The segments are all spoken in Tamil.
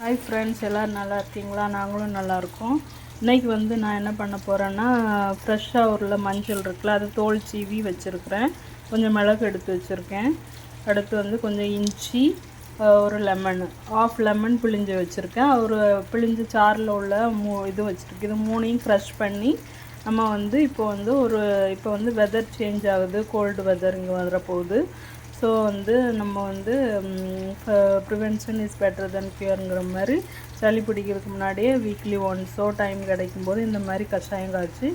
ஹாய் ஃப்ரெண்ட்ஸ், எல்லோரும் நல்லா இருக்கீங்களா? நாங்களும் நல்லாயிருக்கோம். இன்றைக்கி வந்து நான் என்ன பண்ண போகிறேன்னா, ஃப்ரெஷ்ஷாக உள்ள மஞ்சள் இருக்குல்ல, அது தோல் சீவி வச்சுருக்கிறேன். கொஞ்சம் மிளகு எடுத்து வச்சுருக்கேன். அடுத்து வந்து கொஞ்சம் இஞ்சி, ஒரு லெமனு, ஆஃப் லெமன் பிழிஞ்சு வச்சுருக்கேன். ஒரு பிழிஞ்சு சாரில் உள்ள இது வச்சுருக்கு. இது மூணையும் க்ரஷ் பண்ணி நம்ம வந்து இப்போ வந்து வெதர் சேஞ்ச் ஆகுது, கோல்டு வெதர் இங்கே வரப்போகுது. ஸோ வந்து நம்ம வந்து ப்ரிவென்ஷன் இஸ் பெட்டர் தென் க்யூருங்கிற மாதிரி சளி பிடிக்கிறதுக்கு முன்னாடியே வீக்லி ஒன்ஸோ டைம் கிடைக்கும்போது இந்த மாதிரி கஷாயம் காய்ச்சி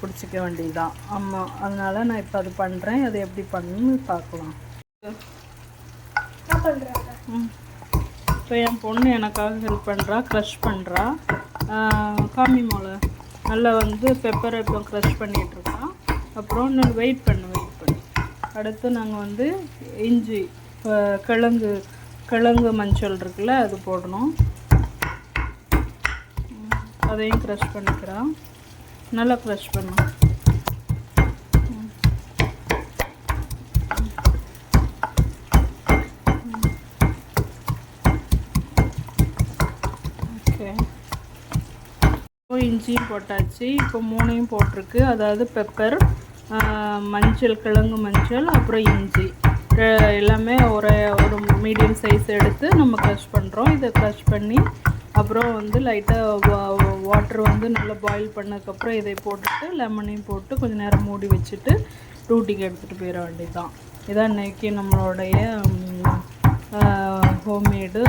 குடிச்சிக்க வேண்டியதுதான். ஆமாம், அதனால் நான் இப்போ அது பண்ணுறேன். அது எப்படி பண்ணணும்னு பார்க்கலாம். இப்போ என் பொண்ணு எனக்காக ஹெல்ப் பண்ணுறா, க்ரஷ் பண்ணுறா. காமி மோளை நல்லா வந்து பெப்பரை இப்போ க்ரஷ் பண்ணிகிட்ருக்கான். அப்புறம் நான் வெயிட் பண்ணி அடுத்து நாங்கள் வந்து இஞ்சி, கிழங்கு மஞ்சள் இருக்குல்ல, அது போடணும். அதையும் க்ரஷ் பண்ணிக்கிறோம். நல்லா க்ரஷ் பண்ணணும். ஓகே, இப்போ இஞ்சியும் போட்டாச்சு. இப்போ மூணையும் போட்டிருக்கு. அதாவது பெப்பர், மஞ்சள், கிழங்கு மஞ்சள், அப்புறம் இஞ்சி எல்லாமே ஒரு மீடியம் சைஸ் எடுத்து நம்ம க்ரஷ் பண்ணுறோம். இதை க்ரஷ் பண்ணி அப்புறம் வந்து லைட்டாக வாட்டர் வந்து நல்லா பாயில் பண்ணதுக்கப்புறம் இதை போட்டுட்டு லெமனையும் போட்டு கொஞ்சம் நேரம் மூடி வச்சுட்டு டூட்டிக்கு எடுத்துகிட்டு போயிட வேண்டியதுதான். இதான் இன்றைக்கி நம்மளுடைய ஹோம்மேடு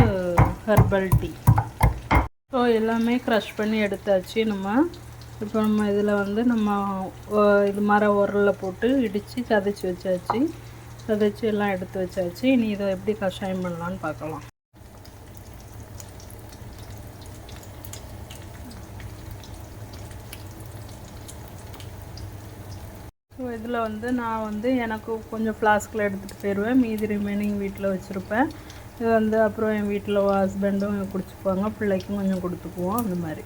ஹெர்பல் டீ. ஸோ எல்லாமே க்ரஷ் பண்ணி எடுத்தாச்சு. இப்போ நம்ம இதில் வந்து இது மர உரலில் போட்டு இடித்து சதைச்சி வச்சாச்சு. சதைச்சி எல்லாம் எடுத்து வச்சாச்சு. இனி இதை எப்படி கஷாயம் பண்ணலான்னு பார்க்கலாம். ஸோ இதில் வந்து நான் வந்து எனக்கு கொஞ்சம் ஃப்ளாஸ்கில் எடுத்துகிட்டு போயிடுவேன். மீதி ரிமைனிங் வீட்டில் வச்சுருப்பேன். இது வந்து அப்புறம் என் வீட்டில் ஹஸ்பண்டும் குடிச்சுப்பாங்க, பிள்ளைக்கும் கொஞ்சம் கொடுத்துக்குவோம், அந்த மாதிரி.